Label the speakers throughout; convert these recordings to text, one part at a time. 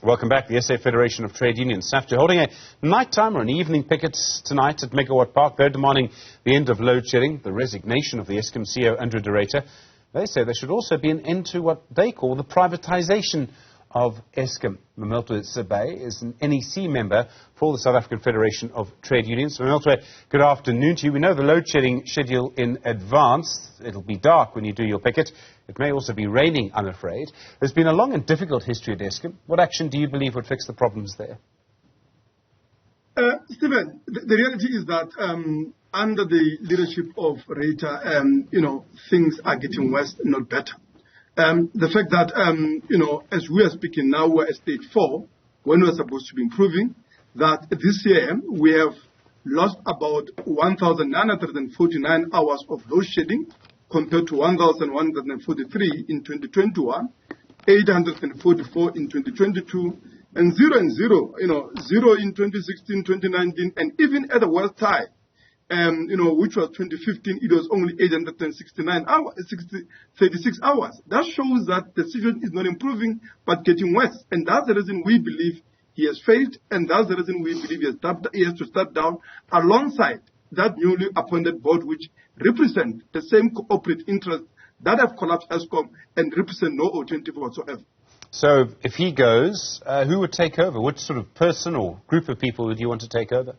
Speaker 1: Welcome back. The SA Federation of Trade Unions, SAFTU, holding a nighttime or an evening picket tonight at Megawatt Park. They're demanding the end of loadshedding, the resignation of the Eskom CEO, Ruyter. They say there should also be an end to what they call the privatisation of Eskom. Mamatlwe Sebei is an NEC member for the South African Federation of Trade Unions. Mamatlwe, good afternoon to you. We know the load shedding schedule in advance. It'll be dark when you do your picket. It may also be raining, I'm afraid. There's been a long and difficult history at Eskom. What action do you believe would fix the problems there?
Speaker 2: Stephen, the reality is that under the leadership of Ruyter, things are getting worse, not better. The fact that, as we are speaking now, we're at stage 4, when we're supposed to be improving, that this year we have lost about 1,949 hours of load shedding compared to 1,143 in 2021, 844 in 2022, and 0 and 0, 0 in 2016, 2019, and even at the worst time, which was 2015, it was only 869 hours, 36 hours. That shows that the situation is not improving, but getting worse. And that's the reason we believe he has failed, and that's the reason we believe he has to step down alongside that newly appointed board, which represent the same corporate interests that have collapsed Eskom and represent no alternative whatsoever.
Speaker 1: So if he goes, who would take over? What sort of person or group of people would you want to take over?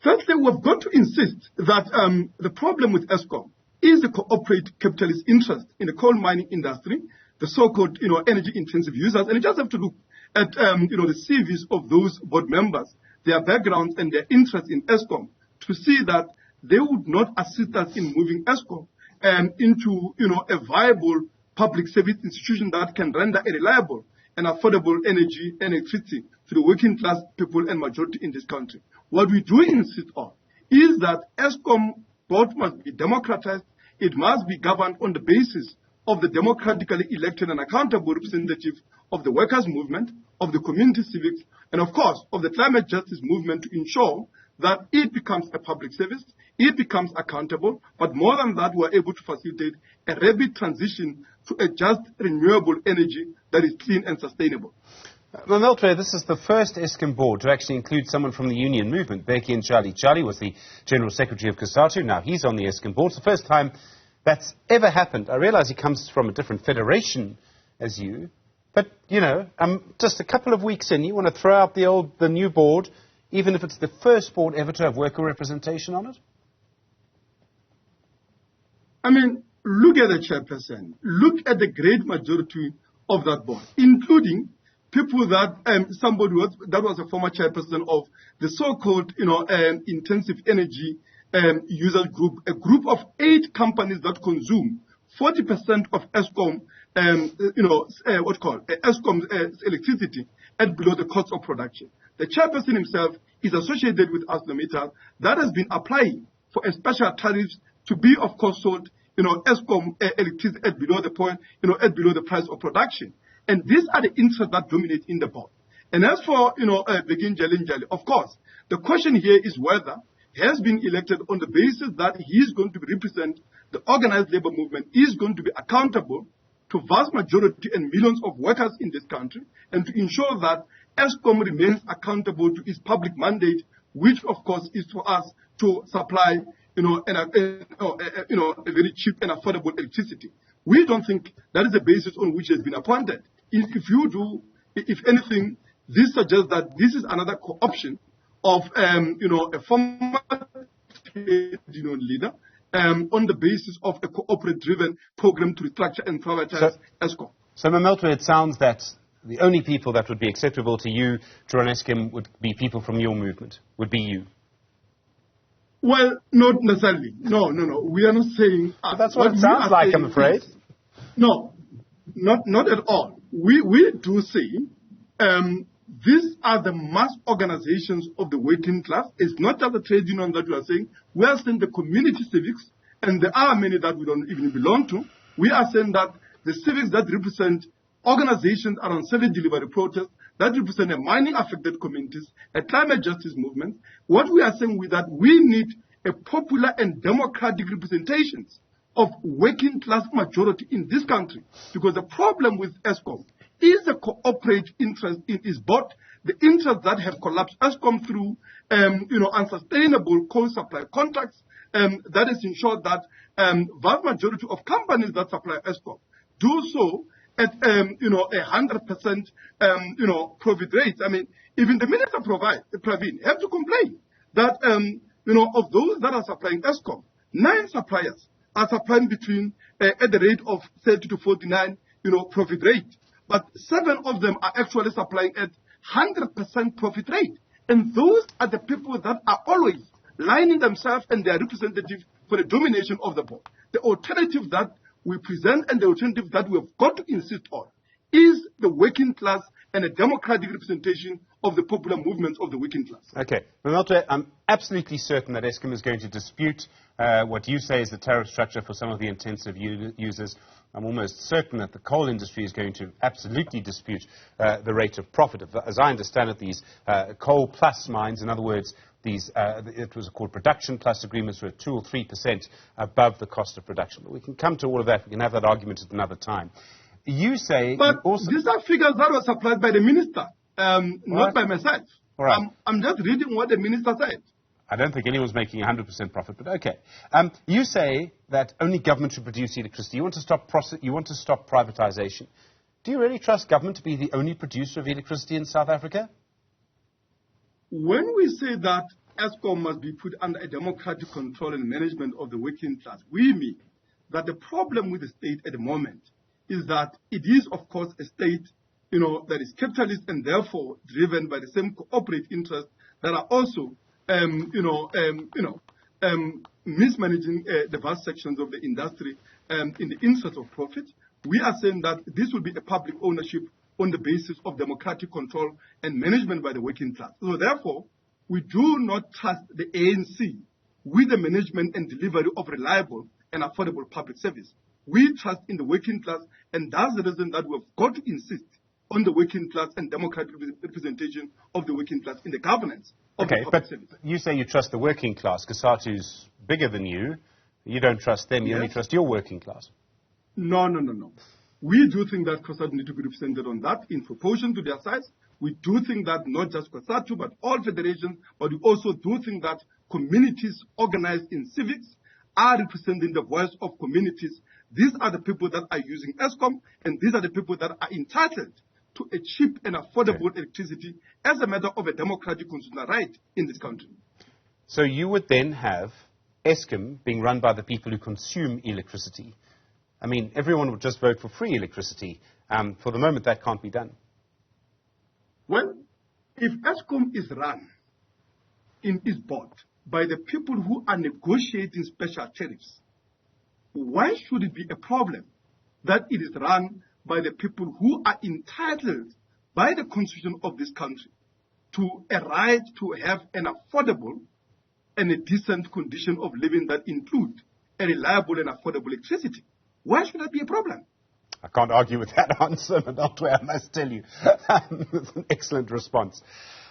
Speaker 2: Firstly, we've got to insist that the problem with Eskom is the corporate capitalist interest in the coal mining industry, the so-called, energy-intensive users. And you just have to look at, the CVs of those board members, their backgrounds and their interest in Eskom, to see that they would not assist us in moving Eskom into, a viable public service institution that can render a reliable and affordable energy and electricity to the working class people and majority in this country. What we do insist on is that Eskom board must be democratized. It must be governed on the basis of the democratically elected and accountable representative of the workers' movement, of the community civics, and of course of the climate justice movement, to ensure that it becomes a public service, it becomes accountable, but more than that, we're able to facilitate a rapid transition to a just renewable energy that is clean and sustainable.
Speaker 1: Mamatlwe, this is the first Eskom board to actually include someone from the union movement. Beki and Charlie was the General Secretary of COSATU. Now he's on the Eskom board. It's the first time that's ever happened. I realize he comes from a different federation as you, but, just a couple of weeks in, you want to throw out the new board, even if it's the first board ever to have worker representation on it?
Speaker 2: I mean, look at the chairperson. Look at the great majority of that board, including people that somebody that was a former chairperson of the so-called, intensive energy user group, a group of 8 companies that consume 40% of Eskom, Eskom's electricity at below the cost of production. The chairperson himself is associated with ArcelorMittal that has been applying for a special tariffs to be, of course, sold, Eskom electricity at below the point, at below the price of production. And these are the interests that dominate in the board. And as for, Begin Jali, of course, the question here is whether he has been elected on the basis that he is going to represent the organized labor movement, is going to be accountable to vast majority and millions of workers in this country, and to ensure that Eskom remains accountable to its public mandate, which, of course, is for us to supply, a very cheap and affordable electricity. We don't think that is the basis on which he has been appointed. If anything, this suggests that this is another option of, a former trade union leader on the basis of a corporate-driven program to restructure and privatize Eskom.
Speaker 1: So, Mamatlwe, it sounds that the only people that would be acceptable to you to run Eskom would be people from your movement, would be you.
Speaker 2: Well, not necessarily. No. We are not saying...
Speaker 1: But that's what it sounds like, I'm afraid.
Speaker 2: No, not at all. We do say these are the mass organizations of the working class. It's not just the trade union that we are saying. We are saying the community civics, and there are many that we don't even belong to. We are saying that the civics that represent organizations around service delivery protests, that represent a mining-affected communities, a climate justice movement. What we are saying is that we need a popular and democratic representations of working class majority in this country. Because the problem with Eskom is the corporate interest in its board, the interests that have collapsed Eskom through, unsustainable coal supply contracts, that has ensured that vast majority of companies that supply Eskom do so at 100% profit rates. I mean, even the minister Pravin have to complain that of those that are supplying Eskom, 9 suppliers are supplying between at the rate of 30 to 49 profit rate, but 7 of them are actually supplying at 100% profit rate, and those are the people that are always lining themselves and their representatives for the domination of the board. The alternative that we present and the alternative that we have got to insist on is the working class and a democratic representation of the popular movements of the working class.
Speaker 1: Okay. Mamatlwe, I'm absolutely certain that Eskom is going to dispute what you say is the tariff structure for some of the intensive users. I'm almost certain that the coal industry is going to absolutely dispute the rate of profit. As I understand it, these coal plus mines, in other words, these, it was called production plus agreements, were 2 or 3% above the cost of production. But we can come to all of that. We can have that argument at another time. You say...
Speaker 2: But
Speaker 1: also
Speaker 2: these are figures that were supplied by the minister, not by myself.
Speaker 1: All right.
Speaker 2: I'm just reading what the minister said.
Speaker 1: I don't think anyone's making 100% profit, but okay. You say that only government should produce electricity. You want to stop privatisation. Do you really trust government to be the only producer of electricity in South Africa?
Speaker 2: When we say that Eskom must be put under a democratic control and management of the working class, we mean that the problem with the state at the moment is that it is, of course, a state, that is capitalist and therefore driven by the same corporate interests that are also, mismanaging the vast sections of the industry in the interest of profit. We are saying that this will be a public ownership on the basis of democratic control and management by the working class. So therefore, we do not trust the ANC with the management and delivery of reliable and affordable public service. We trust in the working class, and that's the reason that we've got to insist on the working class and democratic representation of the working class in the governance of the public service.
Speaker 1: You say you trust the working class. COSATU's bigger than you. You don't trust them. You only trust your working class.
Speaker 2: No. We do think that COSATU need to be represented on that in proportion to their size. We do think that not just COSATU, but all federations, but we also do think that communities organized in civics are representing the voice of communities. These are the people that are using Eskom, and these are the people that are entitled to a cheap and affordable electricity as a matter of a democratic constitutional right in this country.
Speaker 1: So you would then have Eskom being run by the people who consume electricity. I mean, everyone would just vote for free electricity. For the moment, that can't be done.
Speaker 2: Well, if Eskom is run in its board by the people who are negotiating special tariffs, why should it be a problem that it is run by the people who are entitled by the constitution of this country to a right to have an affordable and a decent condition of living that include a reliable and affordable electricity? Why should that be a problem?
Speaker 1: I can't argue with that answer, Mamatlwe, I must tell you. It's an excellent response.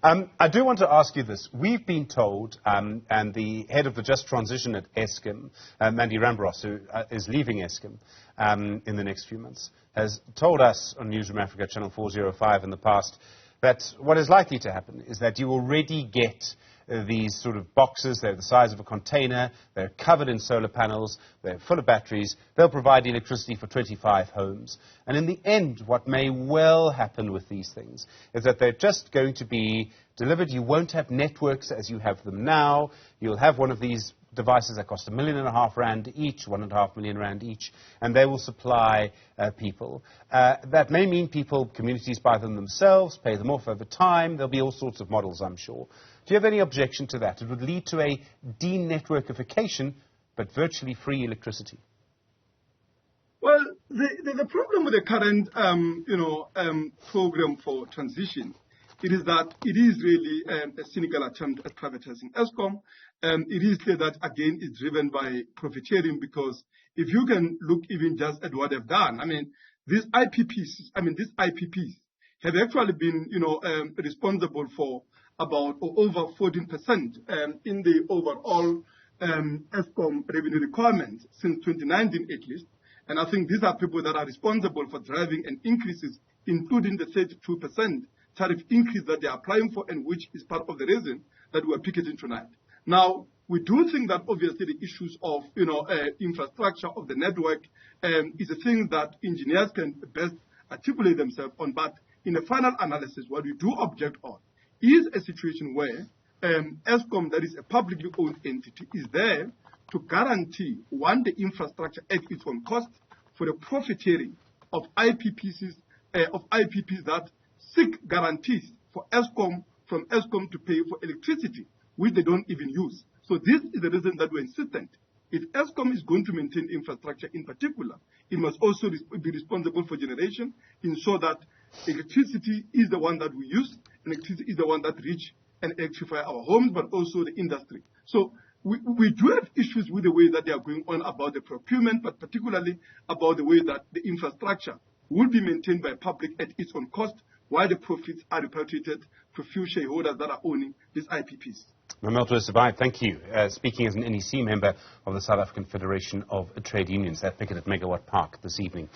Speaker 1: I do want to ask you this. We've been told, and the head of the Just Transition at Eskom, Mandy Rambros, who is leaving Eskom in the next few months, has told us on Newzroom Afrika, Channel 405 in the past, that what is likely to happen is that you already get these sort of boxes. They're the size of a container. They're covered in solar panels. They're full of batteries. They'll provide electricity for 25 homes. And in the end, what may well happen with these things is that they're just going to be delivered. You won't have networks as you have them now. You'll have one of these devices that cost R1.5 million each, R1.5 million each, and they will supply people. That may mean communities buy them themselves, pay them off over time. There'll be all sorts of models, I'm sure. Do you have any objection to that? It would lead to a de-networkification, but virtually free electricity.
Speaker 2: Well, the problem with the current, program for transition, it is that it is really a cynical attempt at privatizing Eskom. It is clear that, again, it's driven by profiteering, because if you can look even just at what they've done, I mean, these IPPs have actually been, responsible for about over 14% in the overall Eskom revenue requirements since 2019 at least. And I think these are people that are responsible for driving and increases, including the 32% tariff increase that they are applying for, and which is part of the reason that we are picketing tonight. Now, we do think that obviously the issues of infrastructure of the network is a thing that engineers can best articulate themselves on. But in the final analysis, what we do object on is a situation where Eskom, that is a publicly owned entity, is there to guarantee, one, the infrastructure at its own cost for the profiteering of IPPs that seek guarantees for Eskom, from Eskom to pay for electricity, which they don't even use. So this is the reason that we're insistent. If Eskom is going to maintain infrastructure in particular, it must also be responsible for generation, ensure that electricity is the one that we use, and electricity is the one that reach and electrify our homes, but also the industry. So we do have issues with the way that they are going on about the procurement, but particularly about the way that the infrastructure will be maintained by public at its own cost, while the profits are repatriated to few shareholders that are owning these IPPs.
Speaker 1: Mamatlwe Sebei, thank you. Speaking as an NEC member of the South African Federation of Trade Unions, that picket at Megawatt Park this evening.